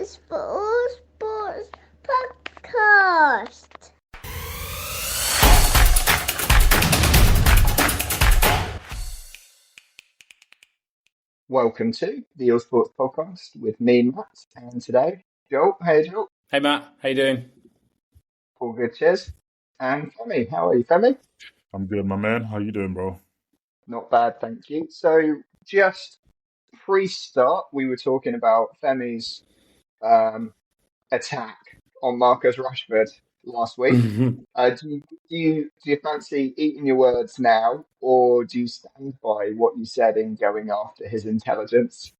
Sports Podcast. Welcome to the All Sports Podcast with me, Matt, and today, Joel. Hey, Joel. Hey, Matt. How you doing? All good, cheers. And Femi, how are you, Femi? I'm good, my man. How you doing, bro? Not bad, thank you. So, just pre-start, we were talking about Femi's attack on Marcus Rashford last week. Do you fancy eating your words now, or do you stand by what you said in going after his intelligence?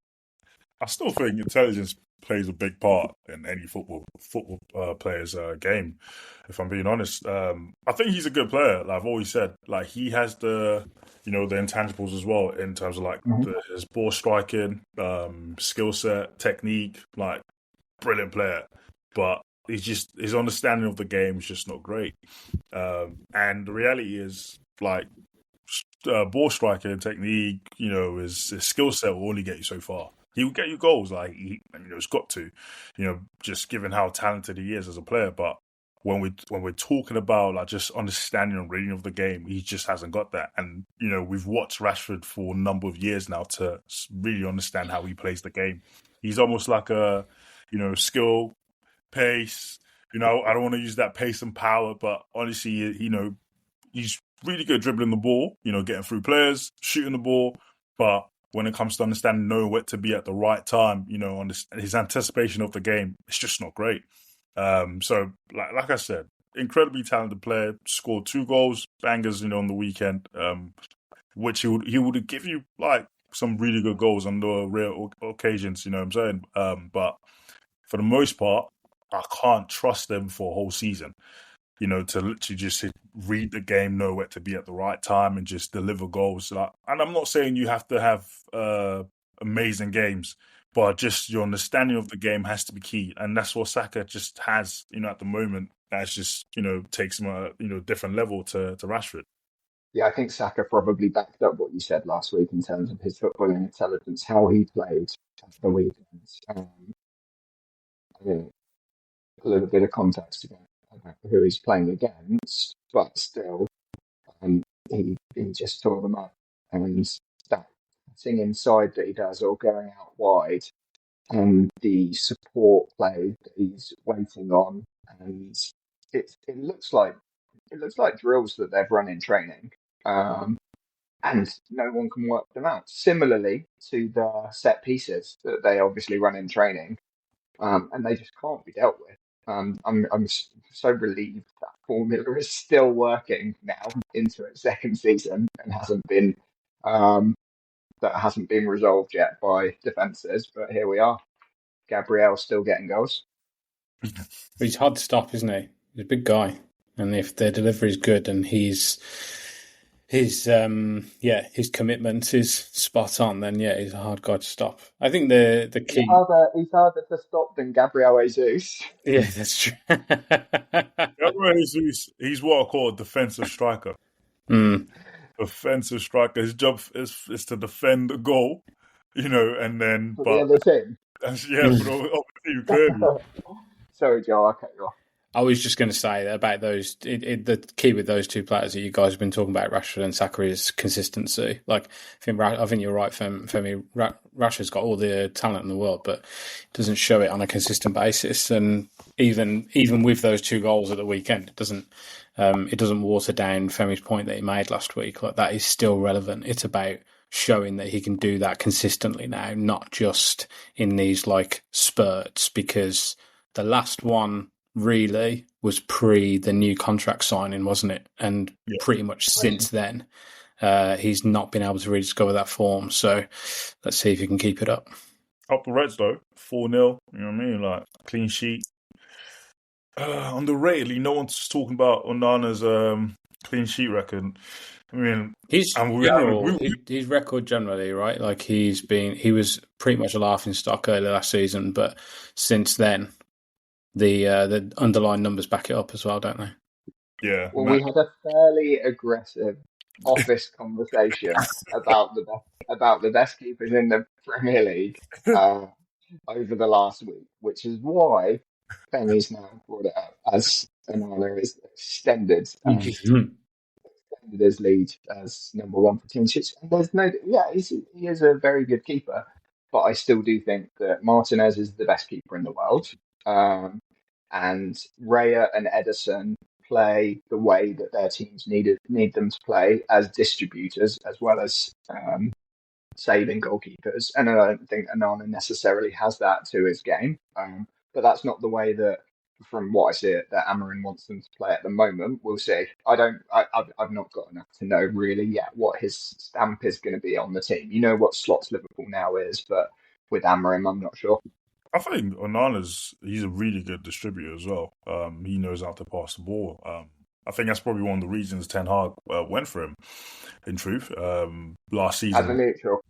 I still think intelligence plays a big part in any football player's game. If I'm being honest, I think he's a good player. Like I've always said, like he has the intangibles as well in terms of like his ball striking, skill set, technique. Like brilliant player, but his understanding of the game is just not great. And the reality is like ball striking technique, his skill set will only get you so far. He will get you goals, like it's got to, just given how talented he is as a player. But when we're talking about like just understanding and reading of the game, he just hasn't got that. And we've watched Rashford for a number of years now to really understand how he plays the game. He's almost like a skill, pace. I don't want to use that pace and power, but honestly, he's really good dribbling the ball. Getting through players, shooting the ball, but when it comes to understanding knowing where to be at the right time, his anticipation of the game, it's just not great. So, like I said, incredibly talented player, scored 2 goals, bangers, on the weekend, which he would give you like some really good goals on the rare occasions, you know what I'm saying? But for the most part, I can't trust them for a whole season. To literally just read the game, know where to be at the right time, and just deliver goals. And I'm not saying you have to have amazing games, but just your understanding of the game has to be key. And that's what Saka just has, at the moment. That's just, takes him a, different level to Rashford. Yeah, I think Saka probably backed up what you said last week in terms of his footballing intelligence, how he played at the weekend. A little bit of context again about who he's playing against, but still, he just tore them up. And that thing inside that he does, or going out wide, and the support play that he's waiting on, and it looks like drills that they've run in training, and no one can work them out. Similarly to the set pieces that they obviously run in training, and they just can't be dealt with. I'm so relieved that formula is still working now into its second season and hasn't been resolved yet by defences. But here we are. Gabriel's still getting goals. He's hard to stop, isn't he? He's a big guy, and if their delivery is good and his commitment is spot on, then he's a hard guy to stop. I think the key He's harder to stop than Gabriel Jesus. Yeah, that's true. Gabriel Jesus, he's what I call a defensive striker. Defensive striker. His job is to defend the goal, and then For the other team. For the other team, clearly. Sorry, Joe, I'll cut you off. I was just going to say about those. The key with those two players that you guys have been talking about, Rashford and Saka, is consistency. Like I think you're right, Femi. Rashford's got all the talent in the world, but doesn't show it on a consistent basis. And even with those 2 goals at the weekend, it doesn't water down Femi's point that he made last week. Like that is still relevant. It's about showing that he can do that consistently now, not just in these like spurts. Because the last one really was pre the new contract signing, wasn't it? And pretty much since then, he's not been able to really discover that form. So let's see if he can keep it up. Up the Reds though, 4-0. You know what I mean? Like clean sheet. Underratedly, no one's talking about Onana's clean sheet record. I mean, his record generally, right? Like he was pretty much a laughing stock early last season, but since then, the underlying numbers back it up as well, don't they? Yeah. Well, we had a fairly aggressive office conversation about the best keepers in the Premier League over the last week, which is why Femi's now brought it up as Onana is extended his lead as number one for clean sheets. And there's no, yeah, he is a very good keeper, but I still do think that Martinez is the best keeper in the world. And Raya and Edison play the way that their teams need them to play as distributors as well as saving goalkeepers. And I don't think Anana necessarily has that to his game. But that's not the way that, from what I see, that Amarin wants them to play at the moment. We'll see. I've not got enough to know really yet what his stamp is going to be on the team. You know what slots Liverpool now is, but with Amarin, I'm not sure. I think he's a really good distributor as well. He knows how to pass the ball. I think that's probably one of the reasons Ten Hag went for him, in truth. Last season. As a neutral.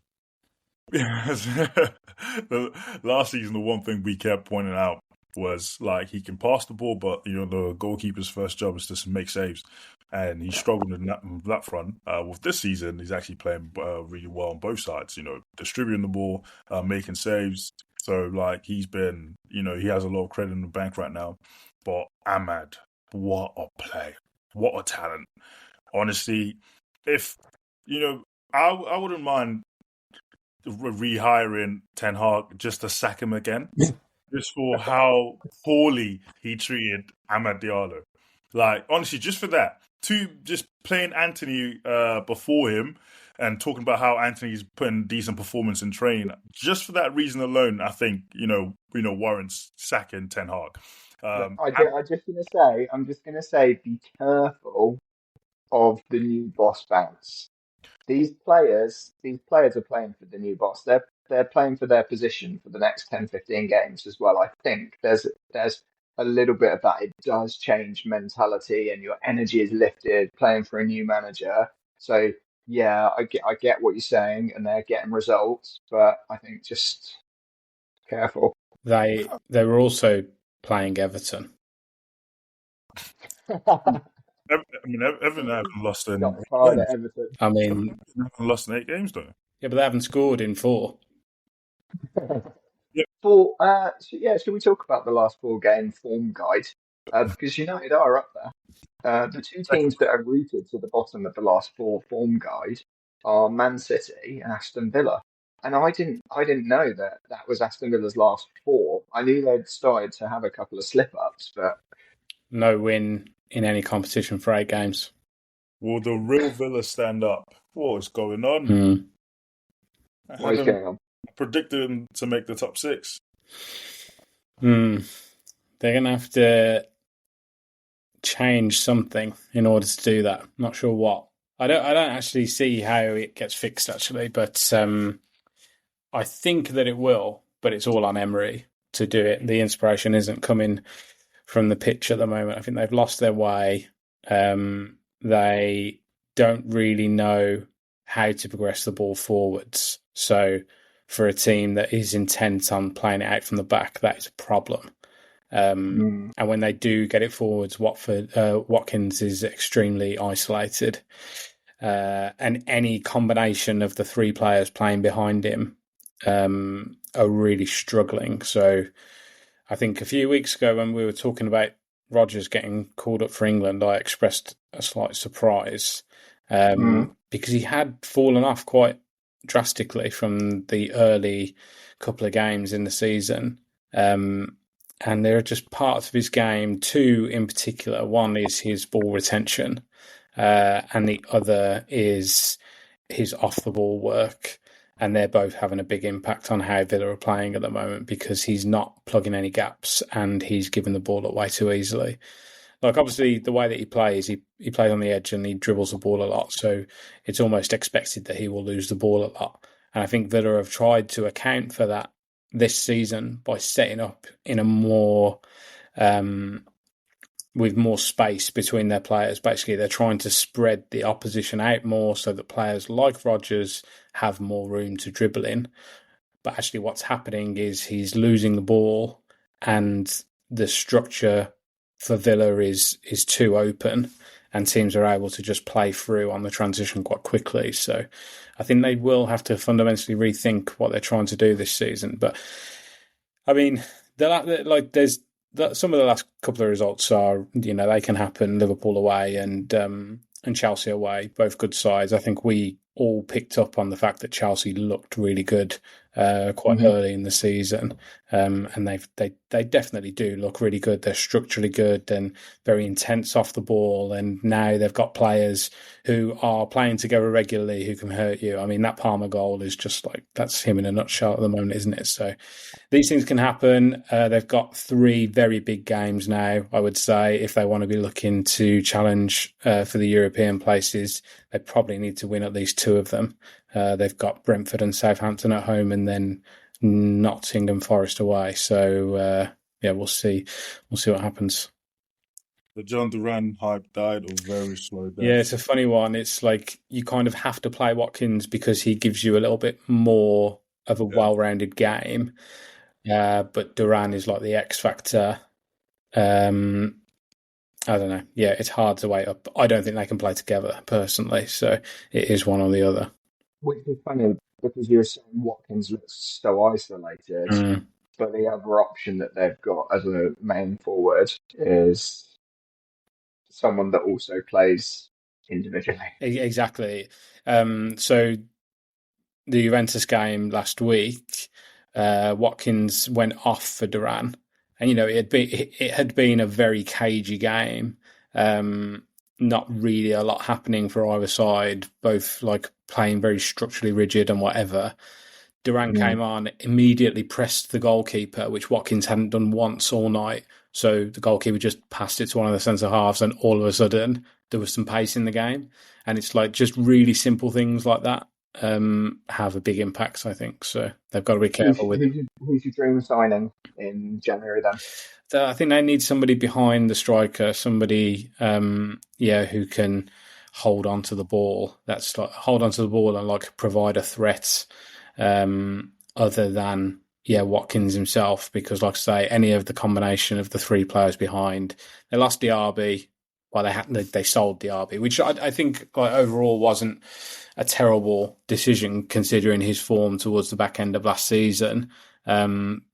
Last season, the one thing we kept pointing out was like he can pass the ball, but the goalkeeper's first job is to make saves, and he struggled in that front. With this season, he's actually playing really well on both sides. Distributing the ball, making saves. So like he's been, he has a lot of credit in the bank right now. But Ahmad, what a play, what a talent! Honestly, if I wouldn't mind rehiring Ten Hag just to sack him again. Just for how poorly he treated Amad Diallo. Like, honestly, just for that. Just playing Anthony before him and talking about how Anthony's putting decent performance in training. Just for that reason alone, I think, warrants sacking Ten Hag. I'm just gonna say, be careful of the new boss bounce. These players are playing for the new boss. They're playing for their position for the next 10, 15 games as well. I think there's a little bit of that. It does change mentality and your energy is lifted playing for a new manager. So yeah, I get what you're saying and they're getting results, but I think just careful. They were also playing Everton. Everton haven't lost in. Got hard at Everton. I mean, haven't lost in 8 games though. Yeah, but they haven't scored in 4. Should we talk about the last 4 game form guide? Because United are up there. The 2 teams that are rooted to the bottom of the last 4 form guide are Man City and Aston Villa. And I didn't know that was Aston Villa's last 4. I knew they'd started to have a couple of slip-ups, but no win in any competition for 8 games. Will the real Villa stand up? What is going on? What is going on? I predicted them to make the top 6. They're going to have to change something in order to do that. Not sure what. I don't actually see how it gets fixed, actually, but I think that it will, but it's all on Emery to do it. The inspiration isn't coming from the pitch at the moment. I think they've lost their way. They don't really know how to progress the ball forwards. So for a team that is intent on playing it out from the back, that is a problem. And when they do get it forwards, Watkins is extremely isolated. And any combination of the 3 players playing behind him are really struggling. So I think a few weeks ago when we were talking about Rodgers getting called up for England, I expressed a slight surprise because he had fallen off quite drastically from the early couple of games in the season. And there are just parts of his game, 2 in particular. One is his ball retention, and the other is his off-the-ball work. And they're both having a big impact on how Villa are playing at the moment because he's not plugging any gaps and he's giving the ball away too easily. Like, obviously, the way that he plays, he plays on the edge and he dribbles the ball a lot. So it's almost expected that he will lose the ball a lot. And I think Villa have tried to account for that this season by setting up in a more with more space between their players. Basically, they're trying to spread the opposition out more so that players like Rodgers have more room to dribble in. But actually what's happening is he's losing the ball and the structure for Villa is too open and teams are able to just play through on the transition quite quickly. So I think they will have to fundamentally rethink what they're trying to do this season. But I mean, there's some of the last couple of results are, they can happen. Liverpool away and Chelsea away, both good sides. I think we all picked up on the fact that Chelsea looked really good quite Mm-hmm. early in the season, and they definitely do look really good. They're structurally good and very intense off the ball, and now they've got players who are playing together regularly who can hurt you. I mean, that Palmer goal is just like that's him in a nutshell at the moment, isn't it? So these things can happen. They've got 3 very big games now, I would say. If they want to be looking to challenge for the European places, they probably need to win at least 2 of them. They've got Brentford and Southampton at home and then Nottingham Forest away. So, we'll see. We'll see what happens. The John Duran hype died a very slow death. Yeah, it's a funny one. It's like you kind of have to play Watkins because he gives you a little bit more of a well-rounded game. But Duran is like the X factor. I don't know. Yeah, it's hard to weigh up. I don't think they can play together personally. So it is one or the other. Which is funny because you're saying Watkins looks so isolated, but the other option that they've got as a main forward is someone that also plays individually. Exactly. So the Juventus game last week, Watkins went off for Duran, and it had been a very cagey game. Not really a lot happening for either side, both like playing very structurally rigid and whatever. Duran came on, immediately pressed the goalkeeper, which Watkins hadn't done once all night. So the goalkeeper just passed it to one of the centre halves, and all of a sudden there was some pace in the game. And it's like just really simple things like that have a big impact, I think. So they've got to be careful with it. Who's your dream signing in January then? I think they need somebody behind the striker, somebody, who can hold on to the ball. That's like hold on to the ball and like provide a threat, other than Watkins himself. Because, like I say, any of the combination of the 3 players behind, they lost Diaby. Well, they sold Diaby, which I think like overall wasn't a terrible decision considering his form towards the back end of last season.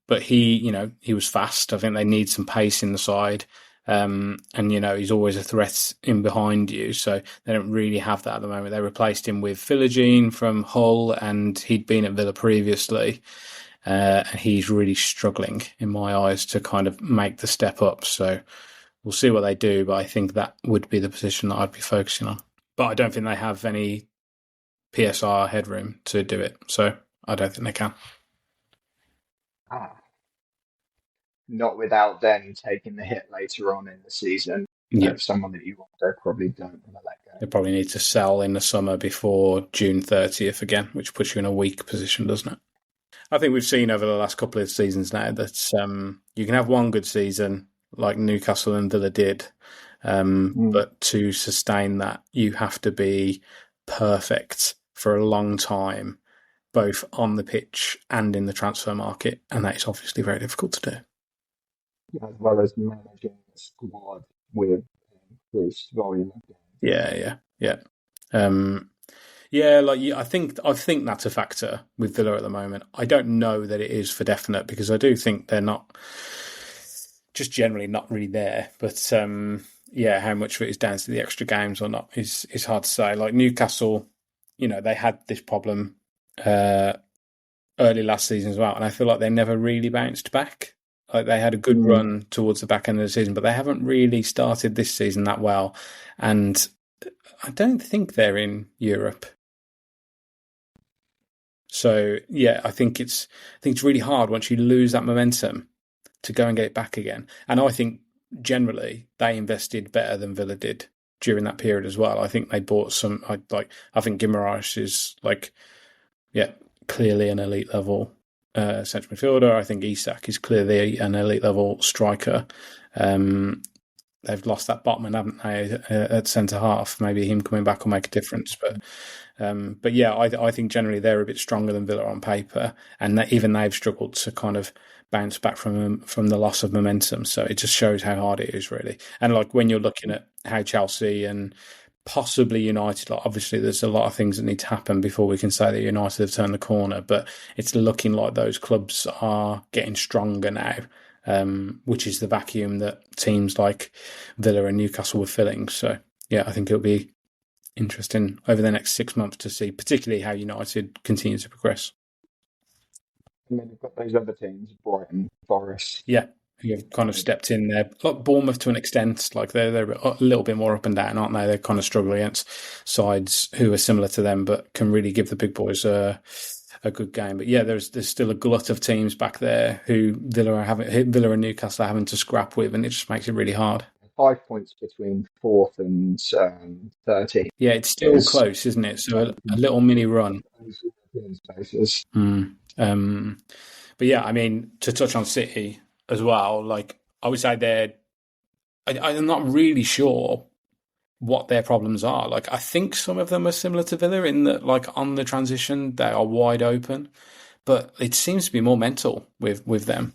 But he was fast. I think they need some pace in the side. And he's always a threat in behind you. So they don't really have that at the moment. They replaced him with Philogene from Hull, and he'd been at Villa previously. And he's really struggling in my eyes to kind of make the step up. So we'll see what they do, but I think that would be the position that I'd be focusing on. But I don't think they have any PSR headroom to do it. So I don't think they can. Not without then taking the hit later on in the season of someone that you want. They probably don't want to let go. They probably need to sell in the summer before June 30th again, which puts you in a weak position, doesn't it? I think we've seen over the last couple of seasons now that you can have one good season like Newcastle and Villa did, but to sustain that, you have to be perfect for a long time, both on the pitch and in the transfer market, and that is obviously very difficult to do. As well as managing the squad with increased volume of games. I think that's a factor with Villa at the moment. I don't know that it is for definite because I do think they're not just generally not really there. But how much of it is down to the extra games or not is hard to say. Like Newcastle, they had this problem early last season as well, and I feel like they never really bounced back. Like they had a good run towards the back end of the season, but they haven't really started this season that well. And I don't think they're in Europe. So I think it's really hard once you lose that momentum to go and get it back again. And I think generally they invested better than Villa did during that period as well. I think they bought some. I think Guimaraes is clearly an elite level central midfielder. I think Isak is clearly an elite level striker. They've lost that Botman, haven't they, at centre half? Maybe him coming back will make a difference. But I think generally they're a bit stronger than Villa on paper, and even they've struggled to kind of bounce back from the loss of momentum. So it just shows how hard it is, really. And like when you're looking at how Chelsea and possibly United. Like, obviously, there's a lot of things that need to happen before we can say that United have turned the corner, but it's looking like those clubs are getting stronger now, which is the vacuum that teams like Villa and Newcastle were filling. So, yeah, I think it'll be interesting over the next 6 months to see, particularly how United continue to progress. And then you've got those other teams, Brighton, Forest. Yeah, who have kind of stepped in there. Like Bournemouth to an extent, like they're a little bit more up and down, aren't they? They kind of struggle against sides who are similar to them, but can really give the big boys a good game. But yeah, there's still a glut of teams back there who Villa and Newcastle are having to scrap with, and it just makes it really hard. 5 points between 4th and 13th. Yeah, it's still close, isn't it? So a little mini run. Spaces. But yeah, I mean, to touch on City as well, like I would say I'm not really sure what their problems are. Like I think some of them are similar to Villa in that, like on the transition, they are wide open, but it seems to be more mental with them.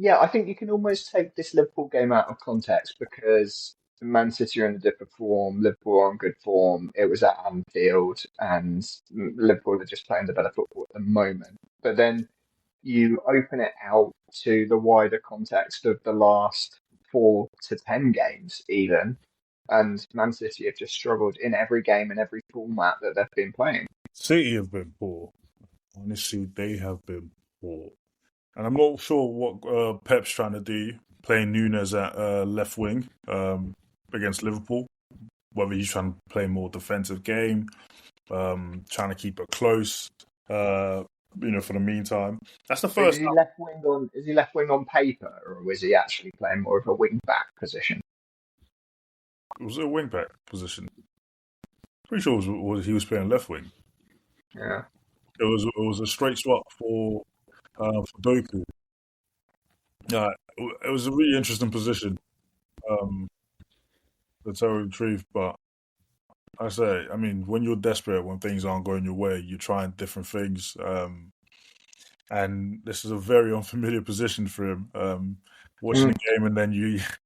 Yeah, I think you can almost take this Liverpool game out of context because Man City are in a different form, Liverpool are in good form. It was at Anfield, and Liverpool are just playing the better football at the moment. But then you open it out to the wider context of the last 4 to 10 games, even, and Man City have just struggled in every game and every format that they've been playing. City have been poor. Honestly, they have been poor. And I'm not sure what Pep's trying to do, playing Nunes at left wing against Liverpool. Whether he's trying to play more defensive game, trying to keep it close, for the meantime. That's the first. Is he left wing on paper, or was he actually playing more of a wing back position? It was a wing back position. Pretty sure he was playing left wing. Yeah. It was a straight swap for Doku. Yeah, it was a really interesting position, to tell the truth. But I mean, when you're desperate, when things aren't going your way, you're trying different things. And this is a very unfamiliar position for him. Watching the game, and then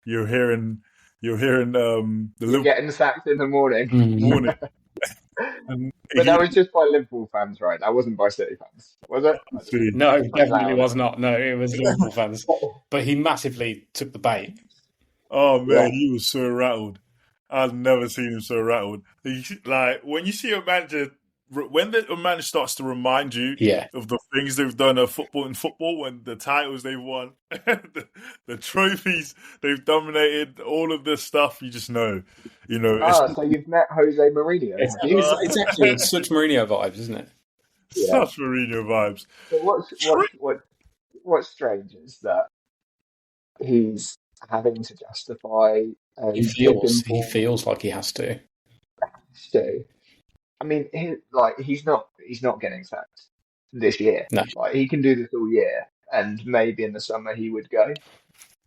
you're hearing the Liverpool getting sacked in the morning. morning. But that was just by Liverpool fans, right? That wasn't by City fans, was it? No, definitely was not. No, it was Liverpool fans. But he massively took the bait. Oh man, he was so rattled. I've never seen him so rattled. Like when you see a manager, when a manager starts to remind you of the things they've done in football, and the titles they've won, the trophies they've dominated, all of this stuff, you just know. So you've met Jose Mourinho. It's such Mourinho vibes, isn't it? Such Mourinho vibes. But what's strange is that he's having to justify. He feels like he has to. I mean, he's not getting sacked this year. No. Like he can do this all year, and maybe in the summer he would go.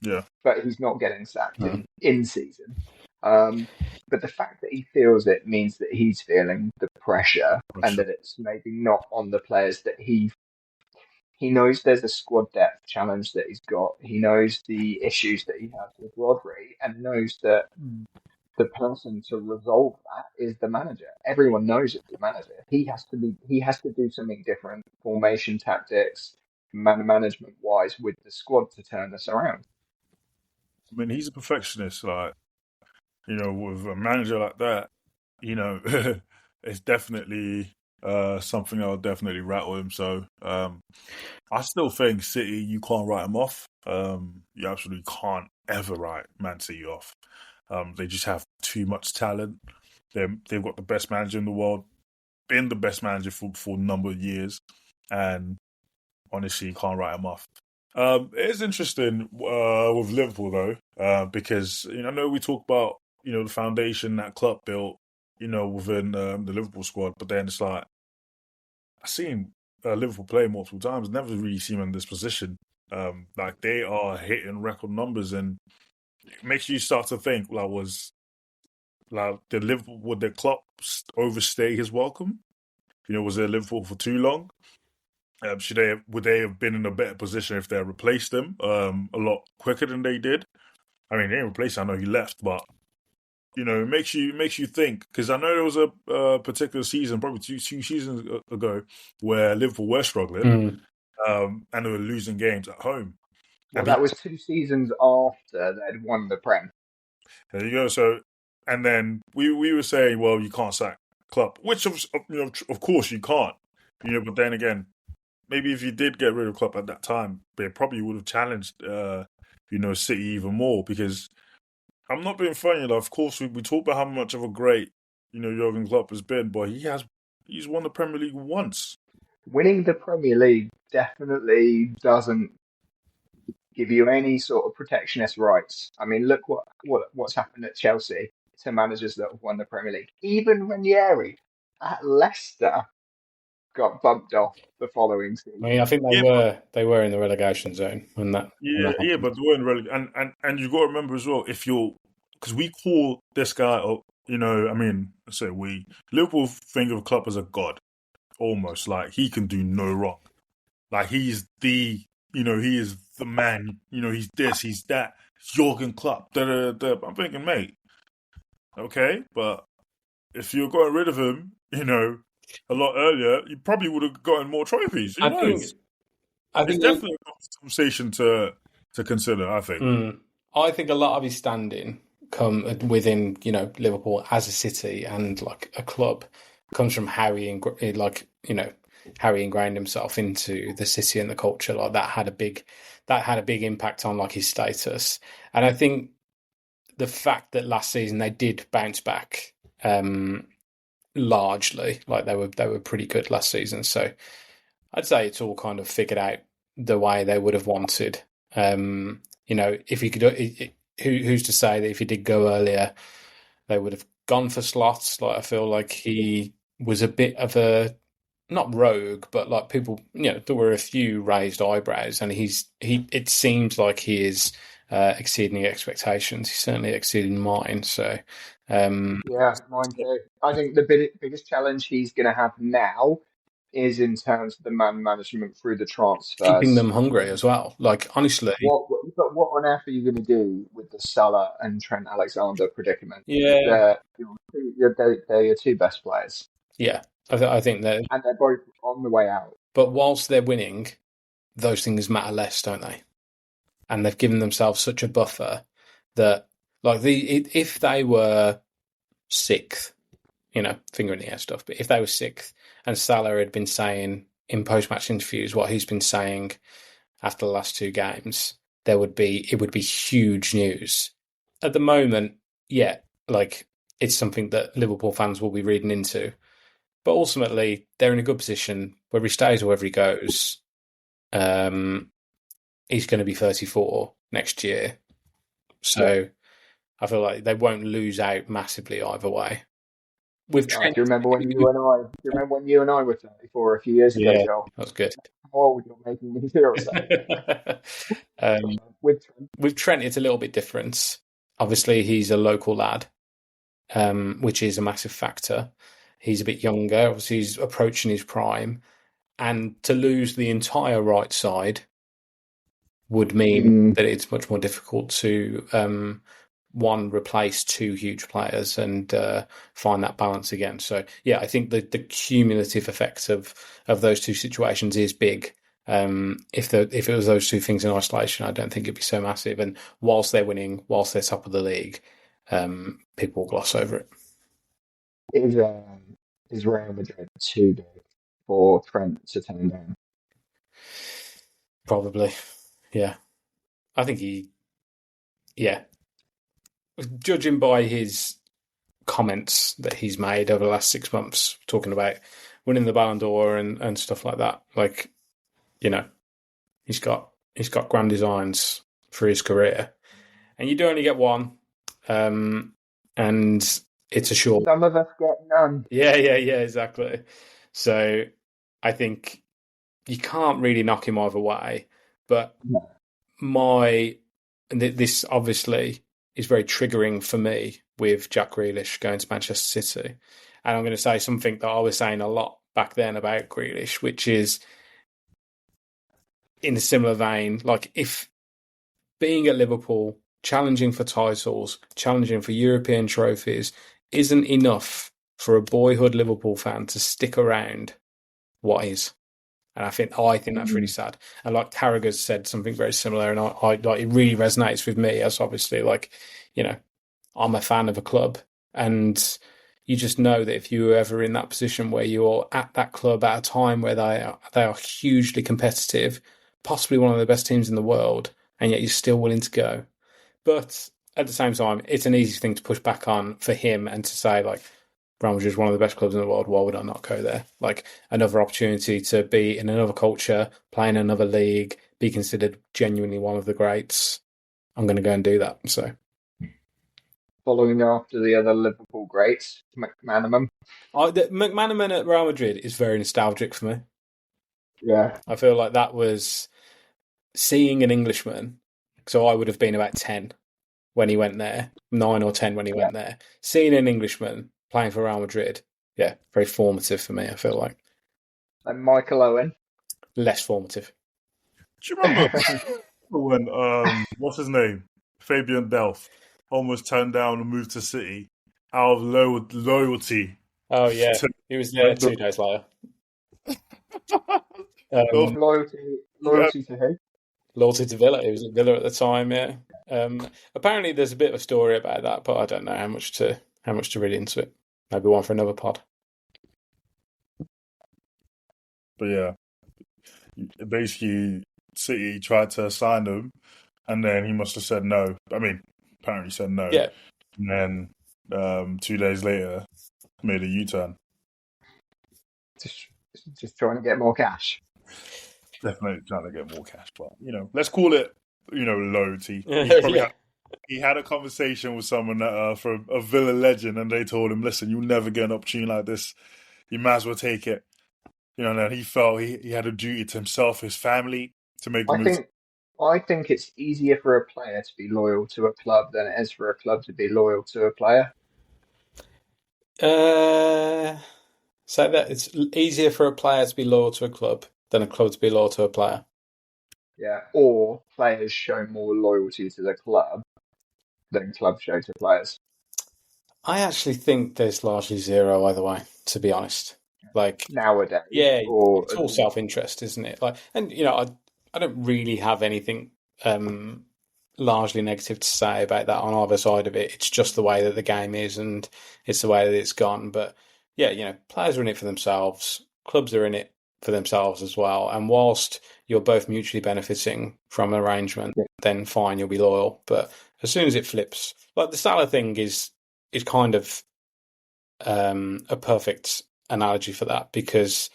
Yeah, but he's not getting sacked in season. But the fact that he feels it means that he's feeling the pressure, and that it's maybe not on the players that he knows there's a squad depth challenge that he's got. He knows the issues that he has with Rodri, and knows that the person to resolve that is the manager. Everyone knows it's the manager. He has to do something different, formation, tactics, management wise, with the squad to turn this around. I mean, he's a perfectionist. Like, with a manager like that, it's definitely something that will definitely rattle him. So I still think City, you can't write them off. You absolutely can't ever write Man City off. They just have too much talent. They've got the best manager in the world, been the best manager for a number of years, and honestly, you can't write them off. It is interesting with Liverpool though, because I know we talk about the foundation that Klopp built, within the Liverpool squad, but then it's like I've seen Liverpool play multiple times, never really seen them in this position. Like they are hitting record numbers, and it makes you start to think, would the Klopp overstay his welcome? Was there Liverpool for too long? Would they have been in a better position if they had replaced him a lot quicker than they did? I mean, they didn't replace him. I know he left, but it makes you think, because I know there was a particular season, probably two seasons ago, where Liverpool were struggling, and they were losing games at home. Well, that was 2 seasons after they'd won the Prem. There you go. So, and then we were saying, well, you can't sack Klopp, which of course you can't. But then again, maybe if you did get rid of Klopp at that time, they probably would have challenged, City even more. Because I'm not being funny. Of course, we talk about how much of a great, Jurgen Klopp has been, but he's won the Premier League once. Winning the Premier League definitely doesn't give you any sort of protectionist rights. I mean, look what's happened at Chelsea to managers that have won the Premier League. Even Ranieri at Leicester got bumped off the following season. I mean, I think they were in the relegation zone when that. Yeah, but they were in relegation, and you got to remember as well, because we call this guy, Liverpool think of Klopp as a god, almost like he can do no wrong, like he's the. He is the man. He's this, he's that. Jurgen Klopp. I'm thinking, mate, okay, but if you got rid of him, a lot earlier, you probably would have gotten more trophies. Who knows? It's definitely a conversation to consider, I think. I think a lot of his standing come within, Liverpool as a city and like a club comes from Harry ingrained himself into the city and the culture. Like that had a big impact on like his status. And I think the fact that last season they did bounce back largely, like they were pretty good last season. So I'd say it's all kind of figured out the way they would have wanted. If he could, who's to say that if he did go earlier, they would have gone for slots. Like I feel like he was a bit of a not rogue, but like people, there were a few raised eyebrows, and it seems like he is exceeding expectations. He's certainly exceeding mine. So, yeah, mine too. I think the biggest challenge he's going to have now is in terms of the man management through the transfers, keeping them hungry as well. Like honestly, what on earth are you going to do with the Salah and Trent Alexander predicament? Yeah, they're your 2 best players. Yeah. I think that, and they're both on the way out. But whilst they're winning, those things matter less, don't they? And they've given themselves such a buffer that, like, if they were 6th, finger in the air stuff, but if they were 6th and Salah had been saying in post-match interviews what he's been saying after the last 2 games, it would be huge news. At the moment, yeah, like it's something that Liverpool fans will be reading into. But ultimately, they're in a good position. Whether he stays or whether he goes, he's going to be 34 next year. So I feel like they won't lose out massively either way. With Trent, do you remember when you and I were 34 a few years ago, Joel? That was good. How old you're making me feel so. With Trent, it's a little bit different. Obviously, he's a local lad, which is a massive factor. He's a bit younger. Obviously, he's approaching his prime. And to lose the entire right side would mean that it's much more difficult to, replace 2 huge players and find that balance again. So, yeah, I think the cumulative effect of those 2 situations is big. If it was those 2 things in isolation, I don't think it'd be so massive. And whilst they're winning, whilst they're top of the league, people will gloss over it. Is Real Madrid too big for Trent to turn down? Probably, yeah. I think judging by his comments that he's made over the last 6 months, talking about winning the Ballon d'Or and stuff like that, like, he's got grand designs for his career, and you do only get one, and it's a short. Some of us get none. Yeah, exactly. So I think you can't really knock him either way. But this obviously is very triggering for me with Jack Grealish going to Manchester City. And I'm going to say something that I was saying a lot back then about Grealish, which is in a similar vein. Like, if being at Liverpool challenging for titles, challenging for European trophies, isn't enough for a boyhood Liverpool fan to stick around what is. And I think that's really sad. And like Carragher said something very similar, and I like it really resonates with me as obviously like, you know, I'm a fan of a club, and you just know that if you were ever in that position where you're at that club at a time where they are hugely competitive, possibly one of the best teams in the world, and yet you're still willing to go. But at the same time, it's an easy thing to push back on for him and to say like, Real Madrid is one of the best clubs in the world. Why would I not go there? Like another opportunity to be in another culture, play in another league, be considered genuinely one of the greats. I'm going to go and do that. So, following after the other Liverpool greats, McManaman. McManaman at Real Madrid is very nostalgic for me. Yeah, I feel like that was seeing an Englishman. So I would have been about 10 when he went there, 9 or 10 when he went there. Seeing an Englishman playing for Real Madrid, yeah, very formative for me, I feel like. And Michael Owen. Less formative. Do you remember when, what's his name? Fabian Delph almost turned down and moved to City out of loyalty. Oh, yeah. He was there 2 days later. Loyalty to who? Loyalty to Villa. He was at Villa at the time, yeah. Apparently there's a bit of a story about that, but I don't know how much to read into it. Maybe one for another pod. But yeah, basically City tried to sign him, and then he must have said no. I mean, apparently said no. Yeah. And then 2 days later, made a U-turn. Just trying to get more cash. Definitely trying to get more cash, but let's call it loyalty. He had a conversation with someone from a Villa legend, and they told him, "Listen, you'll never get an opportunity like this. You might as well take it." And then he felt he had a duty to himself, his family, to make the move. I think it's easier for a player to be loyal to a club than it is for a club to be loyal to a player. So that it's easier for a player to be loyal to a club than a club to be loyal to a player. Yeah, or players show more loyalty to the club than clubs show to players. I actually think there's largely zero either way, to be honest. Like nowadays, yeah, it's all self-interest, isn't it? Like, and I don't really have anything largely negative to say about that on either side of it. It's just the way that the game is, and it's the way that it's gone. But yeah, players are in it for themselves. Clubs are in it for themselves as well. And whilst you're both mutually benefiting from an arrangement, then fine, you'll be loyal. But as soon as it flips, like the Salah thing is kind of a perfect analogy for that, because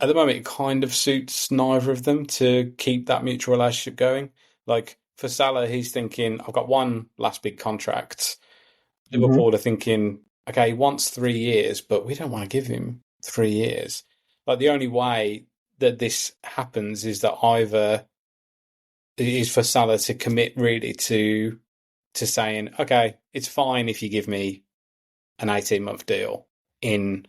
at the moment it kind of suits neither of them to keep that mutual relationship going. Like for Salah, he's thinking, I've got one last big contract. Liverpool are thinking, okay, he wants 3 years, but we don't want to give him 3 years. Like the only way that this happens is that either is for Salah to commit really to saying, okay, it's fine if you give me an 18-month deal in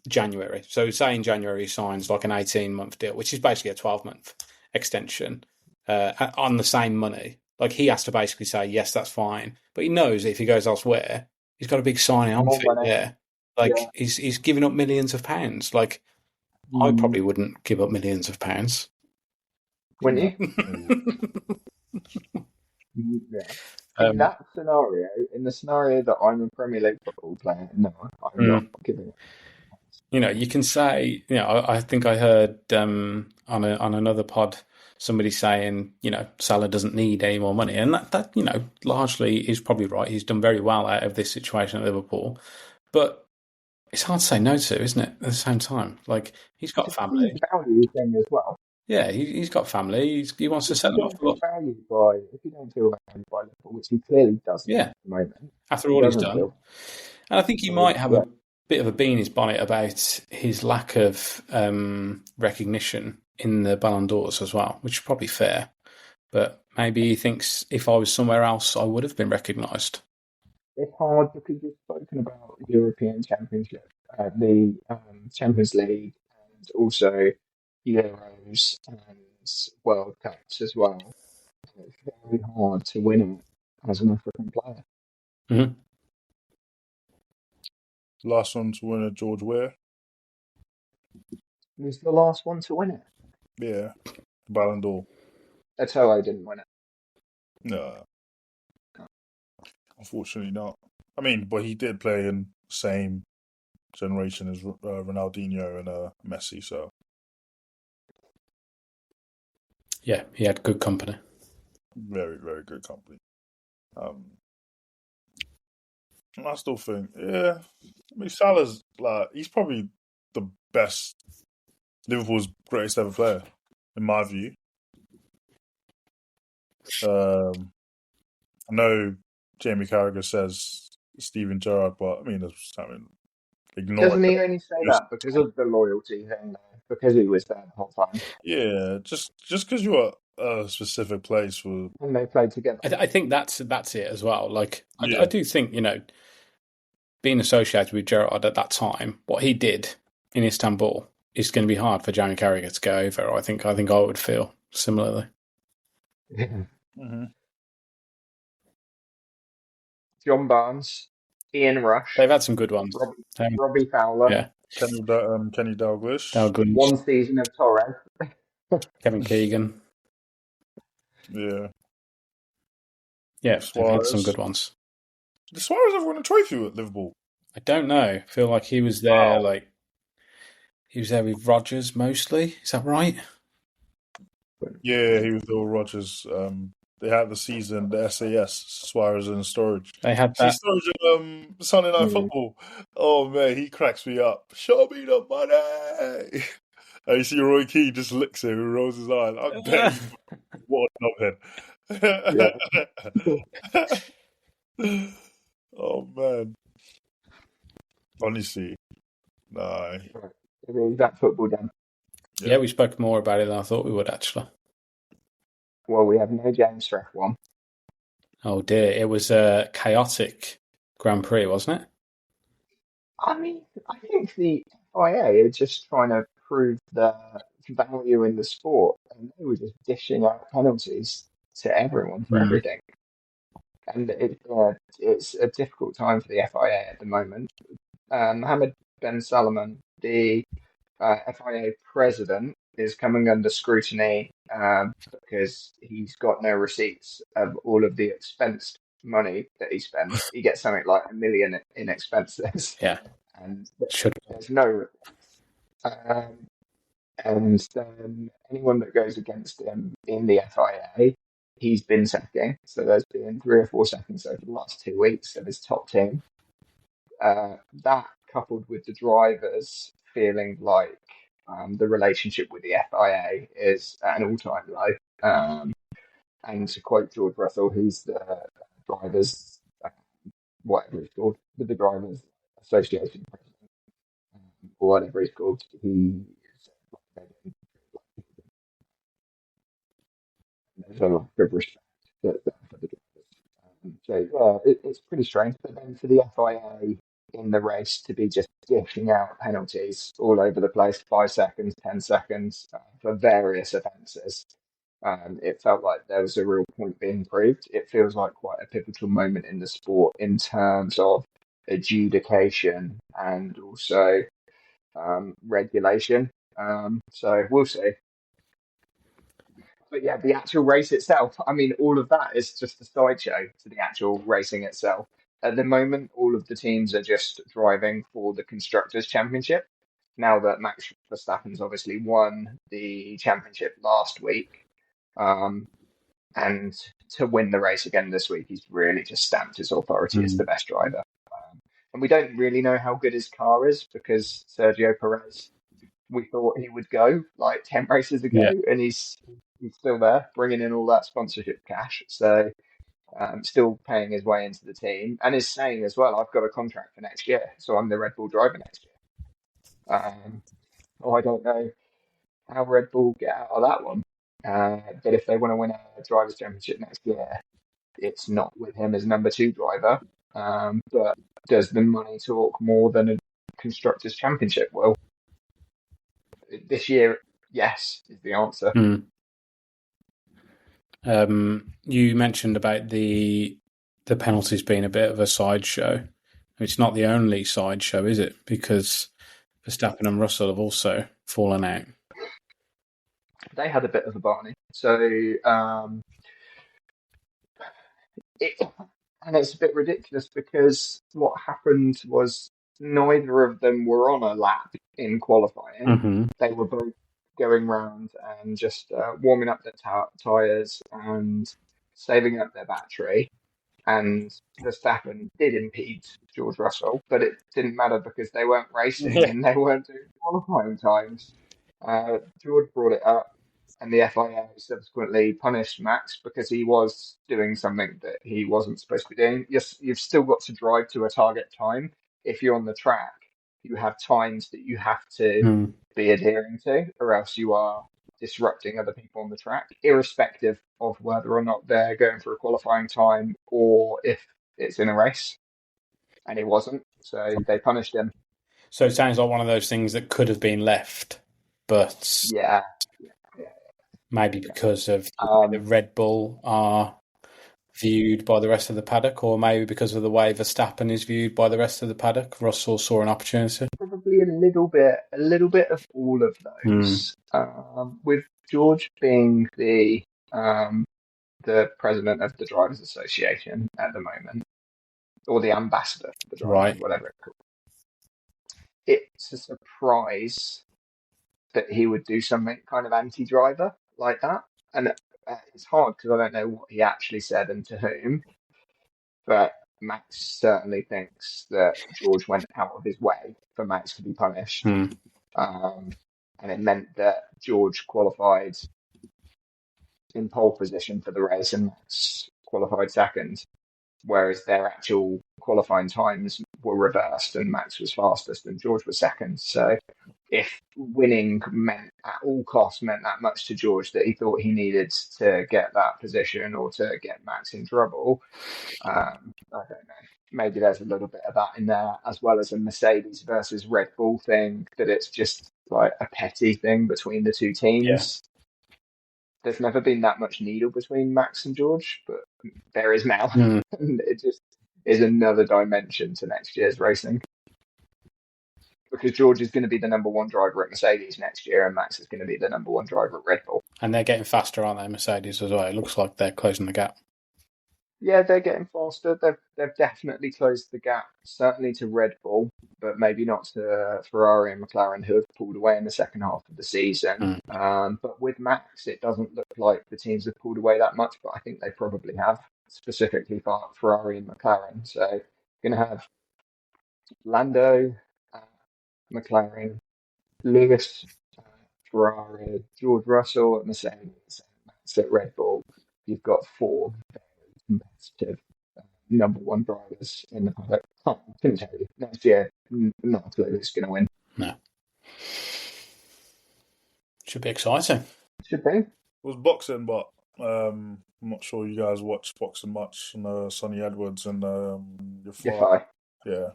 January. So say in January he signs like an 18-month deal, which is basically a 12-month extension on the same money. Like he has to basically say, yes, that's fine. But he knows if he goes elsewhere, he's got a big signing on fee there. Like he's giving up millions of pounds. Like I probably wouldn't give up millions of pounds. Wouldn't you? Yeah. In that scenario, in the scenario that I'm a Premier League football player, no, I'm not giving it. You can say, I think I heard on another pod somebody saying, Salah doesn't need any more money, and that largely is probably right. He's done very well out of this situation at Liverpool, but it's hard to say no to, isn't it? At the same time, like he's got family. Value thing as well. Yeah, he's got family. He wants to sell them off. If you don't feel valued by Liverpool, which he clearly doesn't at the moment. After all he's done. And I think he might have a bit of a bee in his bonnet about his lack of recognition in the Ballon d'Ors as well, which is probably fair. But maybe he thinks if I was somewhere else, I would have been recognised. It's hard because you've spoken about the European Championship, the Champions League, and also Euros and World Cups as well. It's very hard to win it as an African player. Mhm. Last one to win a George Weah. He was the last one to win it. Yeah, Ballon d'Or. Eto'o didn't win it. No, unfortunately not. I mean, but he did play in the same generation as Ronaldinho and Messi, so Yeah, he had good company. very, very good company. I still think, yeah, I mean, Salah's like he's probably the best Liverpool's greatest ever player, in my view. I know Jamie Carragher says Steven Gerrard, but I mean, ignore Doesn't it. he only say Just that because of the loyalty thing, though? Because he was there the whole time yeah, just because you're at a specific place for and they played together. I think that's it as well. Like I yeah, do think being associated with Gerrard at that time, what he did in Istanbul is going to be hard for Jamie Carragher to go over. I think I would feel similarly. Yeah. mm-hmm. John Barnes, Ian Rush, They've had some good ones. Robbie Fowler, Yeah, Kenny Dalglish, Dalglish, one season of Torres. Kevin Keegan. yeah, Yeah, they've had some Suarez. good ones. Did Suarez ever win a trophy with Liverpool? I don't know. I feel like he was there. Wow. Like he was there with Rodgers mostly. Is that right? Yeah, he was Bill Rogers. They had the season, the SAS, Suarez and Storage. They had See that. Storage in Sunday Night Mm. Football. Oh man, he cracks me up. Show me the money. And you see Roy Keane just licks him and rolls his eyes. I bet he's what a knobhead. Oh man. Honestly, no. Right. Is that football done? Yeah, we spoke more about it than I thought we would actually. Well, we have no James for F1. Oh dear, it was a chaotic Grand Prix, wasn't it? I mean, I think the FIA are just trying to prove their value in the sport, and they were just dishing out penalties to everyone for Mm. everything. And it's a difficult time for the FIA at the moment. Mohammed Ben Salman, the FIA president, is coming under scrutiny because he's got no receipts of all of the expensed money that he spends. He gets something like $1 million in expenses, Yeah, and should. there's no reports. And then anyone that goes against him in the FIA, he's been sacking. So there's been 3 or 4 sackings over the last 2 weeks of his top team. That coupled with the drivers feeling like the relationship with the FIA is at an all-time low. And to quote George Russell, who's the drivers, whatever it's called, with the drivers association president, or whatever it's called, he there's a lack of respect for the drivers. So it's pretty strange. But then for the FIA in the race to be just dishing out penalties all over the place, 5 seconds, 10 seconds for various offences. It felt like there was a real point being proved. It feels like quite a pivotal moment in the sport in terms of adjudication and also regulation. So we'll see. But yeah, the actual race itself, I mean, all of that is just a sideshow to the actual racing itself. At the moment, all of the teams are just driving for the Constructors' Championship. Now that Max Verstappen's obviously won the championship last week, and to win the race again this week, he's really just stamped his authority as the best driver. And we don't really know how good his car is because Sergio Perez, we thought he would go like 10 races ago, Yeah. and he's still there, bringing in all that sponsorship cash. So still paying his way into the team, and is saying as well, I've got a contract for next year, so I'm the Red Bull driver next year. I don't know how Red Bull get out of that one. But if they want to win a drivers' championship next year, it's not with him as number two driver. But does the money talk more than a constructors' championship will? This year, yes, is the answer. Mm. You mentioned about the penalties being a bit of a sideshow. It's not the only sideshow, is it? Because Verstappen and Russell have also fallen out. They had a bit of a Barney. So it's a bit ridiculous because what happened was neither of them were on a lap in qualifying. Mm-hmm. They were both going round and just warming up their tyres and saving up their battery. And Verstappen did impede George Russell, but it didn't matter because they weren't racing Yeah. and they weren't doing qualifying times. George brought it up, and the FIA subsequently punished Max because he was doing something that he wasn't supposed to be doing. Yes, you've still got to drive to a target time. If you're on the track, you have times that you have to be adhering to, or else you are disrupting other people on the track, irrespective of whether or not they're going for a qualifying time or if it's in a race. And he wasn't, so they punished him. So it sounds like one of those things that could have been left, but Yeah, maybe because of the way that Red Bull are viewed by the rest of the paddock, or maybe because of the way Verstappen is viewed by the rest of the paddock. Russell saw an opportunity. probably a little bit of all of those. With George being the president of the Drivers Association at the moment, or the ambassador for the drivers, Right. whatever it's called. It's a surprise that he would do something kind of anti-driver like that, and it's hard because I don't know what he actually said and to whom. But Max certainly thinks that George went out of his way for Max to be punished. And it meant that George qualified in pole position for the race and Max qualified second, whereas their actual qualifying times were reversed and Max was fastest and George was second. So if winning meant at all costs meant that much to George that he thought he needed to get that position or to get Max in trouble, I don't know. Maybe there's a little bit of that in there, as well as a Mercedes versus Red Bull thing, that it's just like a petty thing between the two teams. Yeah. There's never been that much needle between Max and George, but there is now. And it just is another dimension to next year's racing. Because George is going to be the number one driver at Mercedes next year, and Max is going to be the number one driver at Red Bull. And they're getting faster, aren't they, Mercedes as well? It looks like they're closing the gap. Yeah, they're getting faster. They've definitely closed the gap, certainly to Red Bull, but maybe not to Ferrari and McLaren, who have pulled away in the second half of the season. But with Max, it doesn't look like the teams have pulled away that much, but I think they probably have, specifically for Ferrari and McLaren. So you're going to have Lando, McLaren, Lewis, Ferrari, George Russell at Mercedes, Max at Red Bull. You've got four very competitive number one drivers in the paddock. Couldn't tell you. Next year, not a clue who's going to win. No. Should be exciting. Should be. It was boxing, but I'm not sure you guys watch boxing much. And Sonny Edwards and your fly. Yeah.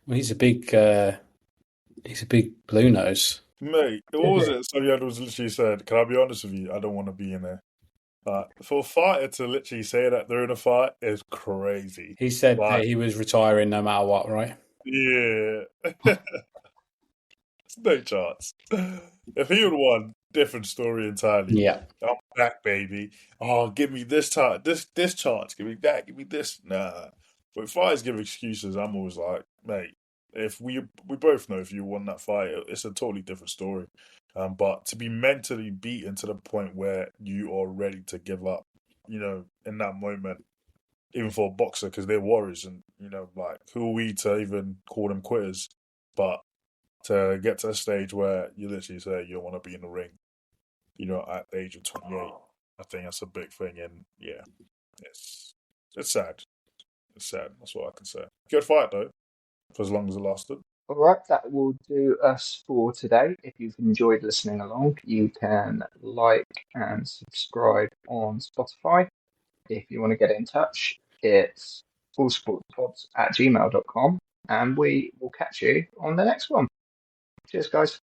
Well, he's a big blue nose. Mate, what was it? Sonny Edwards literally said, "Can I be honest with you? I don't want to be in there." For a fighter to literally say that they're in a fight is crazy. He said that he was retiring no matter what, right? Yeah. There's no chance. If he would have won, different story entirely. Yeah. I'm back, baby. Oh, give me this time, this chance. Give me that. Give me this. Nah. But fighters give excuses. I'm always like, mate, if we both know if you won that fight, it's a totally different story. But to be mentally beaten to the point where you are ready to give up, in that moment, even for a boxer, because they're warriors, and like, who are we to even call them quitters? But to get to a stage where you literally say you don't want to be in the ring, at the age of 28, I think that's a big thing, and yeah, it's sad. It's sad. That's what I can say. Good fight though, for as long as it lasted. All right, that will do us for today. If you've enjoyed listening along, you can like and subscribe on Spotify. If you want to get in touch, it's allsportspods@gmail.com, and we will catch you on the next one. Cheers, guys.